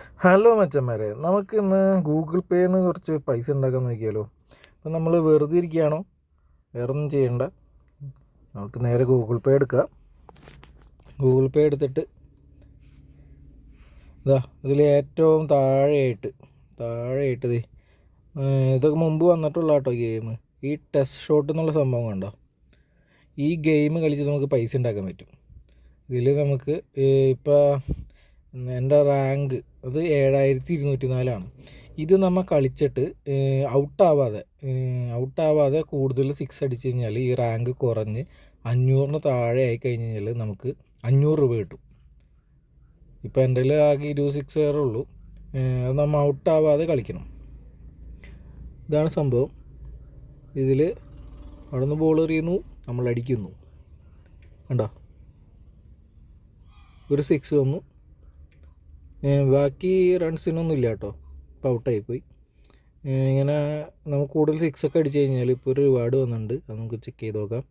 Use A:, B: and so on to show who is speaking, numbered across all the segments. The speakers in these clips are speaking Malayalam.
A: ഹലോ മച്ചന്മാരെ, നമുക്കിന്ന് ഗൂഗിൾ പേയിൽ നിന്ന് കുറച്ച് പൈസ ഉണ്ടാക്കാൻ നോക്കിയാലോ. അപ്പം നമ്മൾ വെറുതെ ഇരിക്കുകയാണോ? വേറൊന്നും ചെയ്യണ്ട. നമുക്ക് നേരെ ഗൂഗിൾ പേ എടുക്കുക. ഗൂഗിൾ പേ എടുത്തിട്ട് ഇതാ ഇതിൽ ഏറ്റവും താഴെയായിട്ട് ദേ ഇതൊക്കെ മുമ്പ് വന്നിട്ടുള്ള കേട്ടോ ഗെയിം. ഈ ടെസ്റ്റ് ഷോട്ട് എന്നുള്ള സംഭവം കണ്ടോ? ഈ ഗെയിം കളിച്ച് നമുക്ക് പൈസ ഉണ്ടാക്കാൻ പറ്റും. ഇതിൽ നമുക്ക് ഇപ്പോൾ എൻ്റെ റാങ്ക് അത് 7224 ഇത് നമ്മൾ കളിച്ചിട്ട് ഔട്ടാവാതെ കൂടുതൽ 6 അടിച്ച് കഴിഞ്ഞാൽ ഈ റാങ്ക് കുറഞ്ഞ് 500 താഴെ ആയി കഴിഞ്ഞ് കഴിഞ്ഞാൽ നമുക്ക് 500 രൂപ കിട്ടും. ഇപ്പോൾ എൻ്റെ കയ്യിൽ ആകെ 26 ഉള്ളൂ. അത് നമ്മൾ ഔട്ടാവാതെ കളിക്കണം. ഇതാണ് സംഭവം. ഇതിൽ അവിടെ നിന്ന് ബോൾ എറിയുന്നു, നമ്മൾ അടിക്കുന്നു. കണ്ടോ? ഒരു 6 വന്നു. ബാക്കി റൺസിനൊന്നും ഇല്ല കേട്ടോ. ഇപ്പോൾ ഔട്ടായിപ്പോയി. ഇങ്ങനെ നമുക്ക് കൂടുതൽ 6 ഒക്കെ അടിച്ച് കഴിഞ്ഞാൽ ഇപ്പോൾ ഒരു റിവാർഡ് വന്നിട്ടുണ്ട്. അത് നമുക്ക് ചെക്ക് ചെയ്ത് നോക്കാം.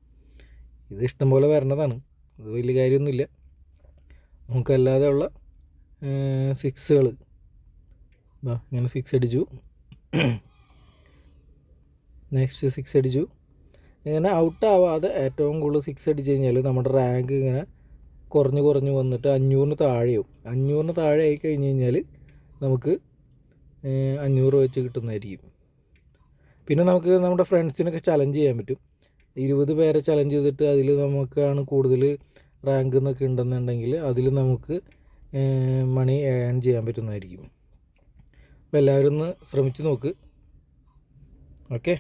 A: ഇത് ഇഷ്ടംപോലെ വരണതാണ്, അത് വലിയ കാര്യമൊന്നുമില്ല. നമുക്കല്ലാതെ ഉള്ള 6കൾ ഇങ്ങനെ 6 അടിച്ചു, നെക്സ്റ്റ് 6 അടിച്ചു. ഇങ്ങനെ ഔട്ടാവാതെ ഏറ്റവും കൂടുതൽ 6 അടിച്ച് കഴിഞ്ഞാൽ നമ്മുടെ റാങ്ക് ഇങ്ങനെ കുറഞ്ഞ് വന്നിട്ട് 500 താഴെയാവും. 500 താഴെ ആയി കഴിഞ്ഞ് കഴിഞ്ഞാൽ നമുക്ക് 500 വെച്ച് കിട്ടുന്നതായിരിക്കും. പിന്നെ നമുക്ക് നമ്മുടെ ഫ്രണ്ട്സിനൊക്കെ ചലഞ്ച് ചെയ്യാൻ പറ്റും. 20 പേരെ ചലഞ്ച് ചെയ്തിട്ട് അതിൽ നമുക്കാണ് കൂടുതൽ റാങ്ക് എന്നൊക്കെ ഉണ്ടെന്നുണ്ടെങ്കിൽ അതിൽ നമുക്ക് മണി ഏൺ ചെയ്യാൻ പറ്റുന്നതായിരിക്കും. അപ്പോൾ എല്ലാവരും ഒന്ന് ശ്രമിച്ച് നോക്ക്. ഓക്കെ.